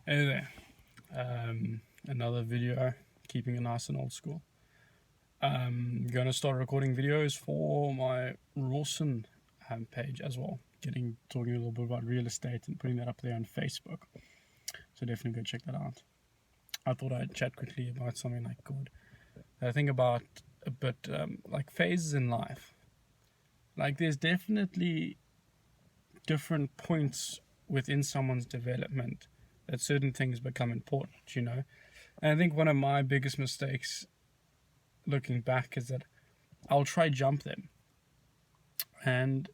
Hey there. Another video, keeping it nice and old school. Going to start recording videos for my Rawson page as well. Talking a little bit about real estate and putting that up there on Facebook. So definitely go check that out. I thought I'd chat quickly about something like good. I think about a bit like phases in life. Like there's definitely different points within someone's development that certain things become important, And I think one of my biggest mistakes looking back is that I'll try jump them. And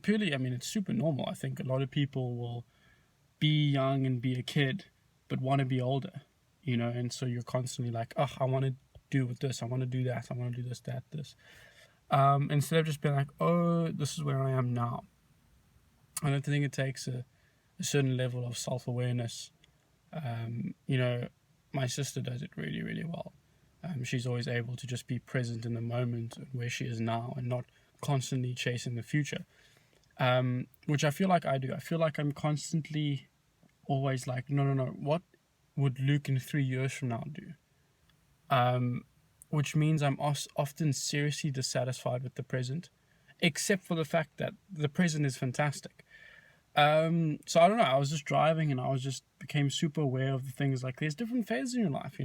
purely, it's super normal. I think a lot of people will be young and be a kid, but want to be older, and so you're constantly like, oh, I want to do with this, I want to do that, I want to do this, that, this. Instead of just being like, oh, this is where I am now. I don't think it takes a certain level of self-awareness. My sister does it really, really well. She's always able to just be present in the moment where she is now and not constantly chasing the future, which I feel like I do. I feel like I'm constantly always like, no, what would Luke in 3 years from now do? Which means I'm often seriously dissatisfied with the present, except for the fact that the present is fantastic. So I don't know, I was just driving and became super aware of the things like there's different phases in your life,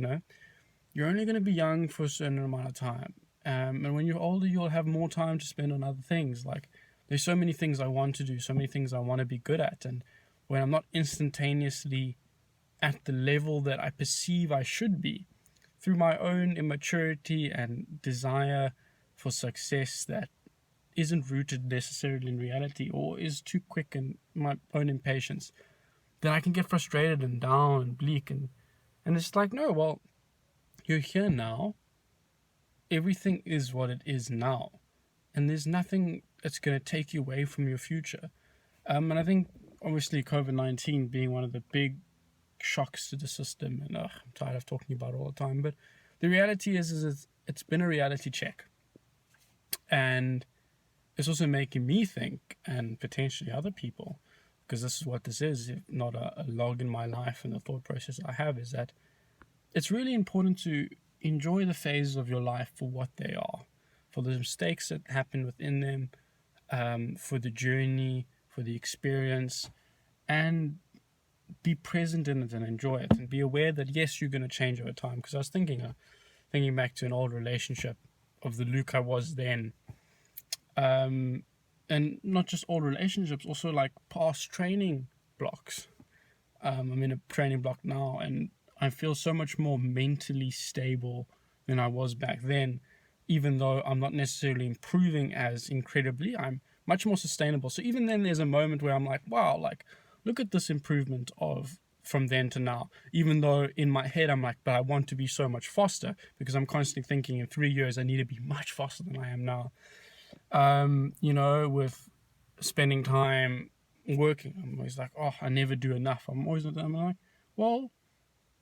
You're only going to be young for a certain amount of time. And when you're older, you'll have more time to spend on other things. Like there's so many things I want to do, so many things I want to be good at. And when I'm not instantaneously at the level that I perceive I should be, through my own immaturity and desire for success that isn't rooted necessarily in reality or is too quick in my own impatience, then I can get frustrated and down and bleak and it's like, no, well, you're here now. Everything is what it is now. And there's nothing that's going to take you away from your future. And I think, obviously, COVID-19 being one of the big shocks to the system, and I'm tired of talking about it all the time, but the reality is it's been a reality check. And it's also making me think, and potentially other people, because this is what this is, if not a log in my life and the thought process I have, is that it's really important to enjoy the phases of your life for what they are, for the mistakes that happen within them, for the journey, for the experience, and be present in it and enjoy it, and be aware that yes, you're going to change over time. Because I was thinking back to an old relationship of the Luke I was then, and not just old relationships, also like past training blocks. I'm in a training block now, and I feel so much more mentally stable than I was back then, even though I'm not necessarily improving as incredibly. I'm much more sustainable. So even then there's a moment where I'm like, wow, like look at this improvement from then to now, even though in my head I'm like, but I want to be so much faster, because I'm constantly thinking in 3 years I need to be much faster than I am now. With spending time working, I'm always like, oh, I never do enough. I'm like, well,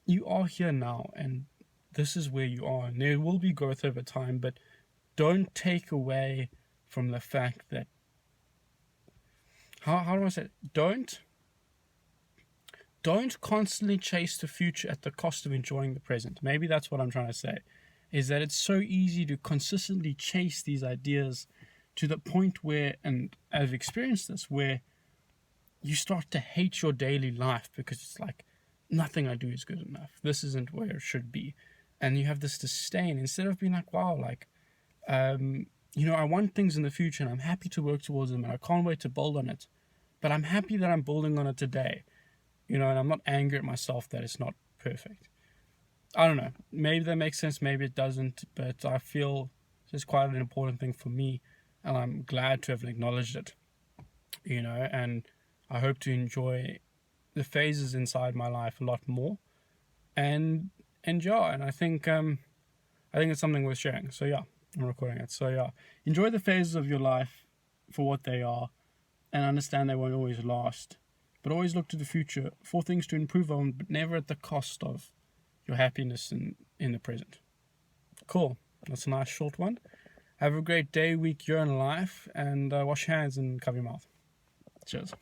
you are here now, and this is where you are, and there will be growth over time, but don't take away from the fact that, how do I say it? Don't constantly chase the future at the cost of enjoying the present. Maybe that's what I'm trying to say, is that it's so easy to consistently chase these ideas to the point where, and I've experienced this, where you start to hate your daily life because it's like, nothing I do is good enough. This isn't where it should be. And you have this disdain instead of being like, wow, like, I want things in the future and I'm happy to work towards them and I can't wait to build on it. But I'm happy that I'm building on it today, and I'm not angry at myself that it's not perfect. I don't know. Maybe that makes sense. Maybe it doesn't. But I feel it's quite an important thing for me. And I'm glad to have acknowledged it, and I hope to enjoy the phases inside my life a lot more. And I think it's something worth sharing. So yeah, I'm recording it. So yeah, enjoy the phases of your life for what they are, and understand they won't always last. But always look to the future for things to improve on, but never at the cost of your happiness in the present. Cool. That's a nice short one. Have a great day, week, year in life, and wash your hands and cover your mouth. Cheers.